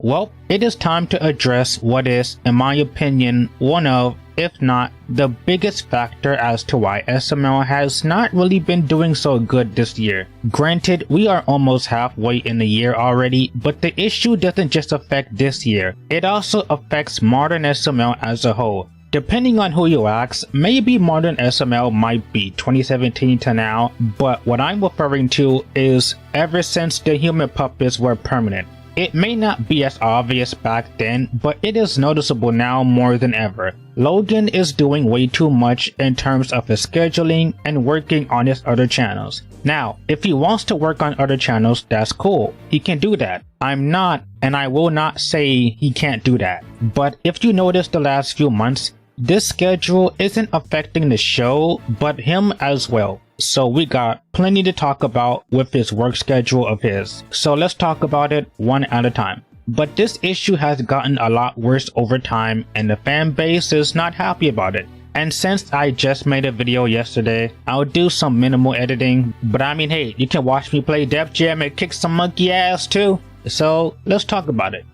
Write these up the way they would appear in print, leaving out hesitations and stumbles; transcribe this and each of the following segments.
Well, it is time to address what is, in my opinion, one of, if not the biggest factor as to why SML has not really been doing so good this year. Granted, we are almost halfway in the year already, but the issue doesn't just affect this year, it also affects modern SML as a whole. Depending on who you ask, maybe modern SML might be 2017 to now, but what I'm referring to is ever since the human puppets were permanent. It may not be as obvious back then, but it is noticeable now more than ever. Logan is doing way too much in terms of his scheduling and working on his other channels. Now, if he wants to work on other channels, that's cool. He can do that. I'm not, and I will not say he can't do that. But if you notice the last few months, this schedule isn't affecting the show, but him as well. So we got plenty to talk about with this work schedule of his. So let's talk about it one at a time. But this issue has gotten a lot worse over time and the fan base is not happy about it. And since I just made a video yesterday, I'll do some minimal editing. But I mean, hey, you can watch me play Def Jam and kick some monkey ass too. So let's talk about it.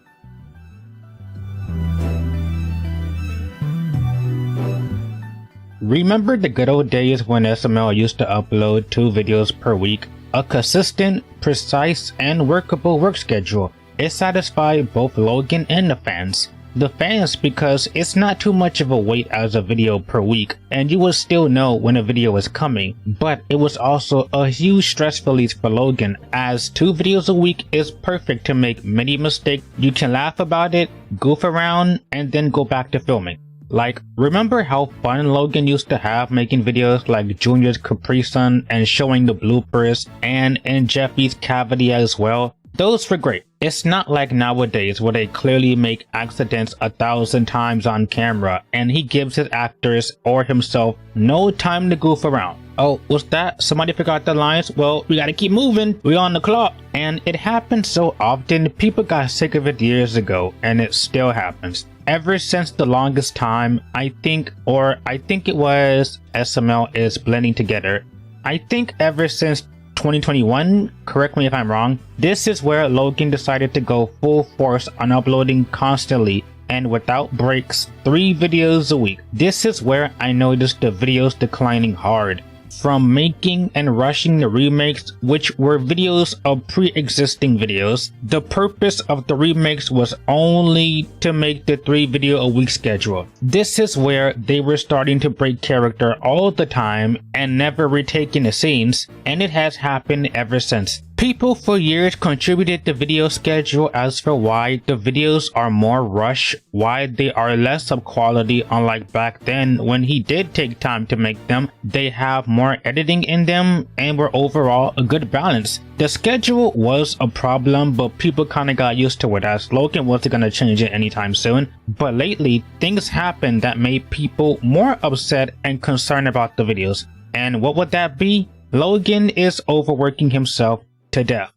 Remember the good old days when SML used to upload 2 videos per week? A consistent, precise, and workable work schedule. It satisfied both Logan and the fans. The fans because it's not too much of a wait as a video per week, and you will still know when a video is coming, but it was also a huge stress release for Logan, as 2 videos a week is perfect to make many mistakes. You can laugh about it, goof around, and then go back to filming. Like, remember how fun Logan used to have making videos like Junior's Capri Sun and showing the bloopers, and in Jeffy's cavity as well? Those were great. It's not like nowadays where they clearly make accidents 1,000 times on camera and he gives his actors or himself no time to goof around. Oh, what's that? Somebody forgot the lines? Well, we gotta keep moving. We're on the clock. And it happened so often, people got sick of it years ago, and it still happens. Ever since the longest time, I think it was SML is blending together. I think ever since 2021, correct me if I'm wrong, this is where Logan decided to go full force on uploading constantly and without breaks, 3 videos a week. This is where I noticed the videos declining hard. From making and rushing the remakes, which were videos of pre-existing videos, the purpose of the remakes was only to make the 3 video a week schedule. This is where they were starting to break character all the time and never retaking the scenes, and it has happened ever since. People for years contributed the video schedule as for why the videos are more rushed, why they are less of quality, unlike back then when he did take time to make them. They have more editing in them and were overall a good balance. The schedule was a problem, but people kinda got used to it as Logan wasn't gonna change it anytime soon. But lately, things happened that made people more upset and concerned about the videos. And what would that be? Logan is overworking himself to death.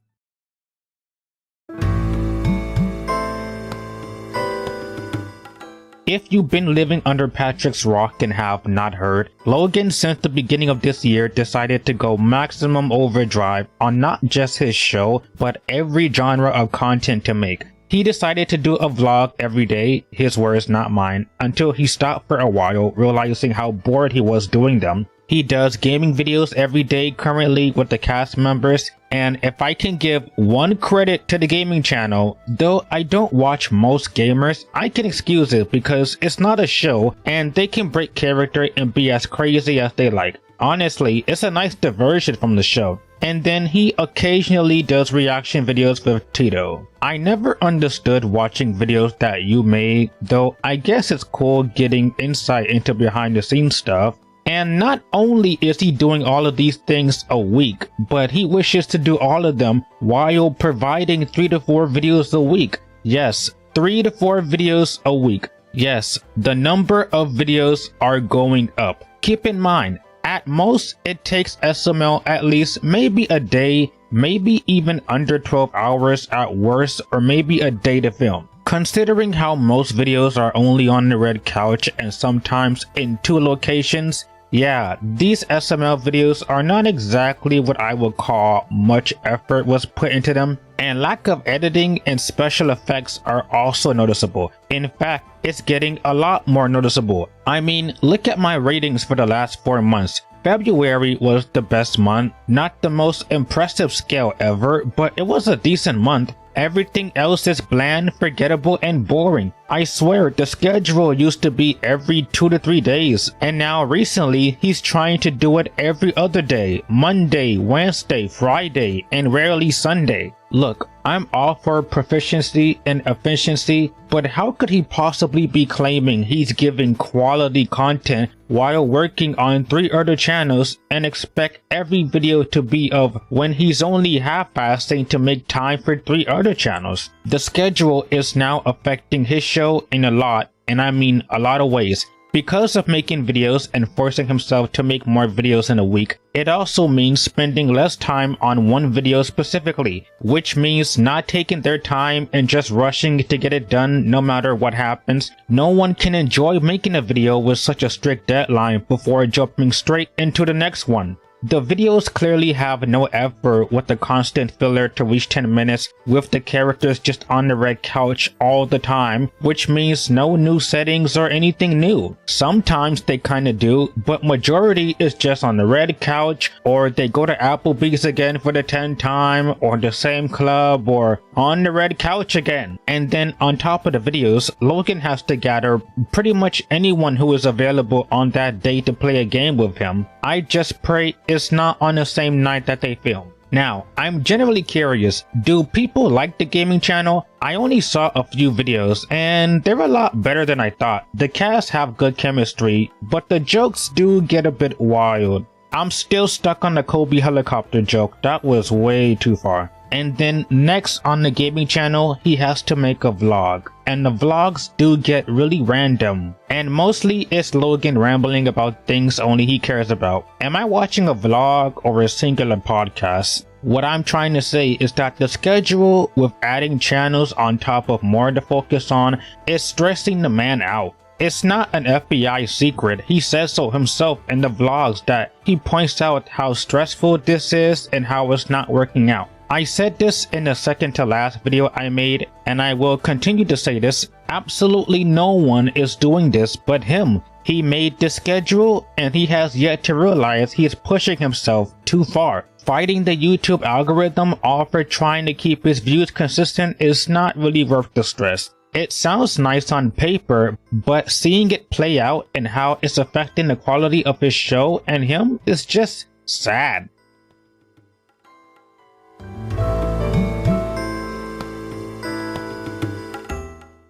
If you've been living under Patrick's rock and have not heard, Logan since the beginning of this year decided to go maximum overdrive on not just his show, but every genre of content to make. He decided to do a vlog every day, his words not mine, until he stopped for a while, realizing how bored he was doing them. He does gaming videos every day currently with the cast members, and if I can give one credit to the gaming channel, though I don't watch most gamers, I can excuse it because it's not a show and they can break character and be as crazy as they like. Honestly, it's a nice diversion from the show. And then he occasionally does reaction videos with Tito. I never understood watching videos that you made, though I guess it's cool getting insight into behind the scenes stuff. And not only is he doing all of these things a week, but he wishes to do all of them while providing 3 to 4 videos a week. Yes, 3 to 4 videos a week. Yes, the number of videos are going up. Keep in mind, at most it takes SML at least maybe a day, maybe even under 12 hours at worst, or maybe a day to film. Considering how most videos are only on the red couch and sometimes in 2 locations, yeah, these SML videos are not exactly what I would call much effort was put into them. and lack of editing and special effects are also noticeable. In fact, it's getting a lot more noticeable. I mean, look at my ratings for the last 4 months. February was the best month, not the most impressive scale ever, but it was a decent month. Everything else is bland, forgettable, and boring. I swear, the schedule used to be every 2 to 3 days, and now recently he's trying to do it every other day, Monday, Wednesday, Friday, and rarely Sunday. Look, I'm all for proficiency and efficiency, but how could he possibly be claiming he's giving quality content while working on 3 other channels and expect every video to be of when he's only half-assing to make time for 3 other channels? The schedule is now affecting his show in a lot, and I mean a lot of ways. Because of making videos and forcing himself to make more videos in a week, it also means spending less time on one video specifically, which means not taking their time and just rushing to get it done no matter what happens. No one can enjoy making a video with such a strict deadline before jumping straight into the next one. The videos clearly have no effort with the constant filler to reach 10 minutes with the characters just on the red couch all the time, which means no new settings or anything new. Sometimes they kinda do, but majority is just on the red couch, or they go to Applebee's again for the 10th time, or the same club, or on the red couch again. And then on top of the videos, Logan has to gather pretty much anyone who is available on that day to play a game with him. I just pray it's not on the same night that they film. Now, I'm generally curious, do people like the gaming channel? I only saw a few videos and they're a lot better than I thought. The cast have good chemistry, but the jokes do get a bit wild. I'm still stuck on the Kobe helicopter joke, that was way too far. And then next on the gaming channel, he has to make a vlog. And the vlogs do get really random. And mostly it's Logan rambling about things only he cares about. Am I watching a vlog or a singular podcast? What I'm trying to say is that the schedule with adding channels on top of more to focus on is stressing the man out. It's not an FBI secret, he says so himself in the vlogs that he points out how stressful this is and how it's not working out. I said this in the second to last video I made, and I will continue to say this. Absolutely no one is doing this but him. He made this schedule and he has yet to realize he is pushing himself too far. Fighting the YouTube algorithm all for trying to keep his views consistent is not really worth the stress. It sounds nice on paper, but seeing it play out and how it's affecting the quality of his show and him is just sad.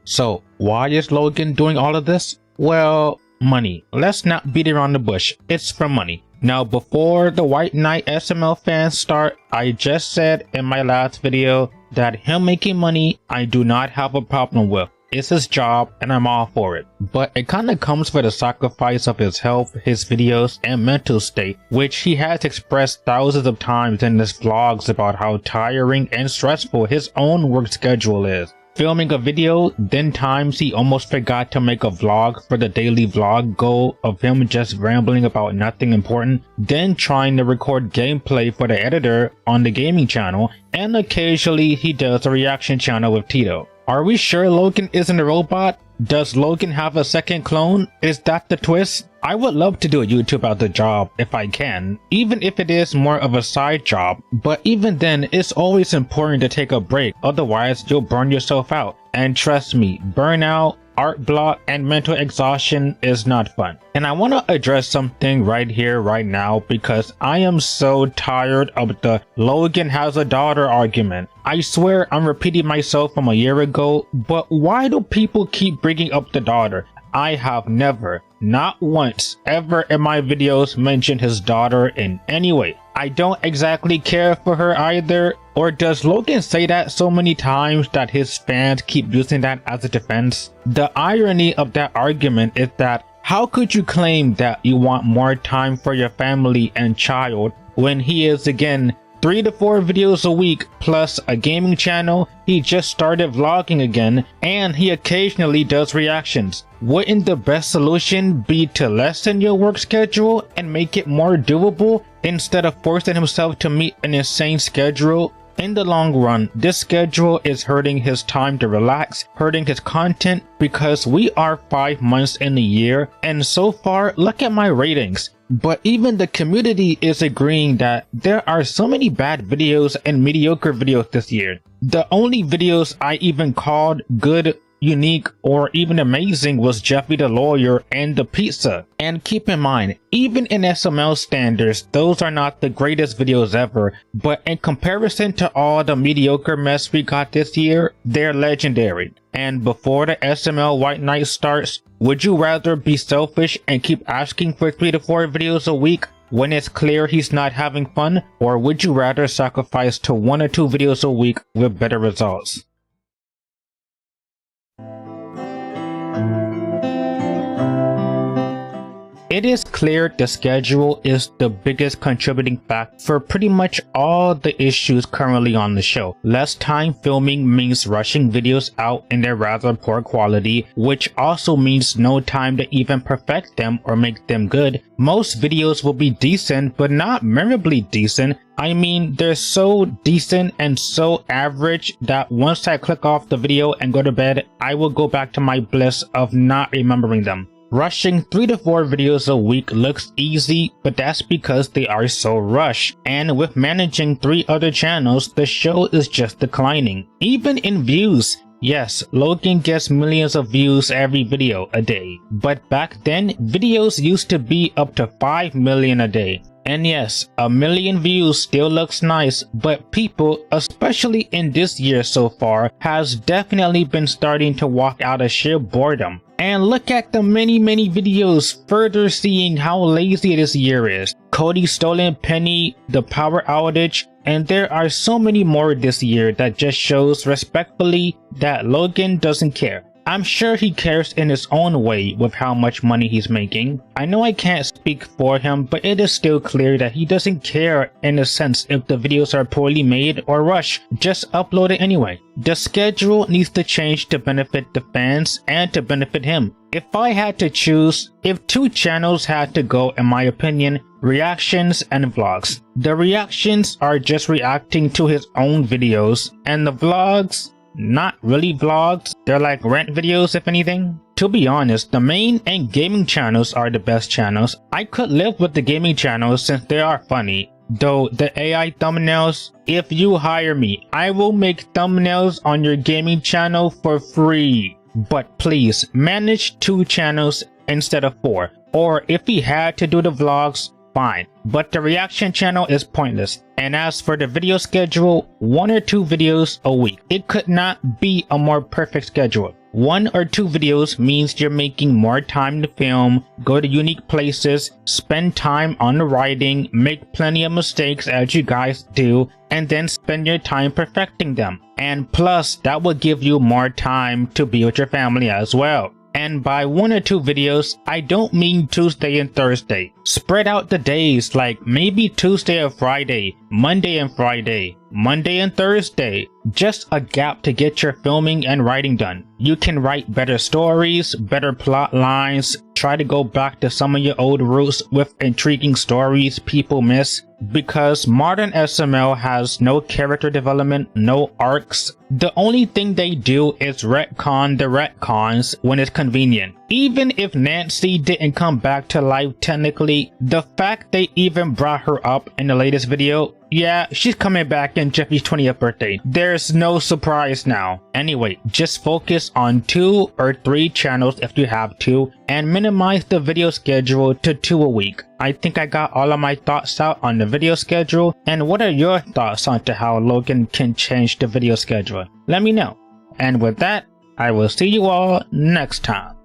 So, why is Logan doing all of this? Well, money. Let's not beat around the bush. It's for money. Now, before the White Knight SML fans start, I just said in my last video that him making money, I do not have a problem with. It's his job and I'm all for it. But it kinda comes with the sacrifice of his health, his videos, and mental state, which he has expressed thousands of times in his vlogs about how tiring and stressful his own work schedule is. Filming a video, then times he almost forgot to make a vlog for the daily vlog goal of him just rambling about nothing important, then trying to record gameplay for the editor on the gaming channel, and occasionally he does a reaction channel with Tito. Are we sure Logan isn't a robot? Does Logan have a second clone? Is that the twist? I would love to do a YouTube as a job if I can, even if it is more of a side job. But even then, it's always important to take a break, otherwise you'll burn yourself out. And trust me, burnout, art block, and mental exhaustion is not fun. And I want to address something right here, right now, because I am so tired of the Logan has a daughter argument. I swear I'm repeating myself from a year ago, but why do people keep bringing up the daughter? I have never, not once, ever in my videos mentioned his daughter in any way. I don't exactly care for her either. Or does Logan say that so many times that his fans keep using that as a defense? The irony of that argument is that how could you claim that you want more time for your family and child when he is again 3 to 4 videos a week plus a gaming channel, he just started vlogging again, and he occasionally does reactions? Wouldn't the best solution be to lessen your work schedule and make it more doable instead of forcing himself to meet an insane schedule? in the long run, this schedule is hurting his time to relax, hurting his content, because we are 5 months in the year, and so far, look at my ratings. But even the community is agreeing that there are so many bad videos and mediocre videos this year. The only videos I even called good, unique, or even amazing was Jeffy the Lawyer and the pizza. And keep in mind, even in SML standards, those are not the greatest videos ever, but in comparison to all the mediocre mess we got this year, they're legendary. And before the SML White Night starts, would you rather be selfish and keep asking for 3 to 4 videos a week when it's clear he's not having fun, or would you rather sacrifice to 1 or 2 videos a week with better results? It is clear the schedule is the biggest contributing factor for pretty much all the issues currently on the show. Less time filming means rushing videos out in their rather poor quality, which also means no time to even perfect them or make them good. Most videos will be decent, but not memorably decent. I mean, they're so decent and so average that once I click off the video and go to bed, I will go back to my bliss of not remembering them. Rushing 3 to 4 videos a week looks easy, but that's because they are so rushed. And with managing 3 other channels, the show is just declining. Even in views. Yes, Logan gets millions of views every video a day. But back then, videos used to be up to 5 million a day. And yes, 1 million views still looks nice, but people, especially in this year so far, has definitely been starting to walk out of sheer boredom. And look at the many videos, further seeing how lazy this year is. Cody's stolen penny, the power outage, and there are so many more this year that just shows respectfully that Logan doesn't care. I'm sure he cares in his own way with how much money he's making. I know I can't speak for him, but it is still clear that he doesn't care in a sense if the videos are poorly made or rushed. Just upload it anyway. The schedule needs to change to benefit the fans and to benefit him. If I had to choose, if 2 channels had to go, in my opinion, reactions and vlogs. The reactions are just reacting to his own videos, and the vlogs, not really vlogs, they're like rant videos if anything. To be honest, the main and gaming channels are the best channels. I could live with the gaming channels since they are funny. Though the AI thumbnails, if you hire me, I will make thumbnails on your gaming channel for free. But please, manage 2 channels instead of 4. Or if he had to do the vlogs, fine. But the reaction channel is pointless. And as for the video schedule, 1 or 2 videos a week. It could not be a more perfect schedule. 1 or 2 videos means you're making more time to film, go to unique places, spend time on the writing, make plenty of mistakes as you guys do, and then spend your time perfecting them. And plus, that will give you more time to be with your family as well. And by 1 or 2 videos, I don't mean Tuesday and Thursday. Spread out the days, like maybe Tuesday or Friday, Monday and Friday, Monday and Thursday. Just a gap to get your filming and writing done. You can write better stories, better plot lines, try to go back to some of your old roots with intriguing stories people miss. Because modern SML has no character development, no arcs. The only thing they do is retcon the retcons when it's convenient. Even if Nancy didn't come back to life technically, the fact they even brought her up in the latest video, yeah, she's coming back in Jeffy's 20th birthday. There's no surprise now. Anyway, just focus on 2 or 3 channels if you have to, and minimize the video schedule to 2 a week. I think I got all of my thoughts out on the video schedule, and what are your thoughts on how Logan can change the video schedule? Let me know. And with that, I will see you all next time.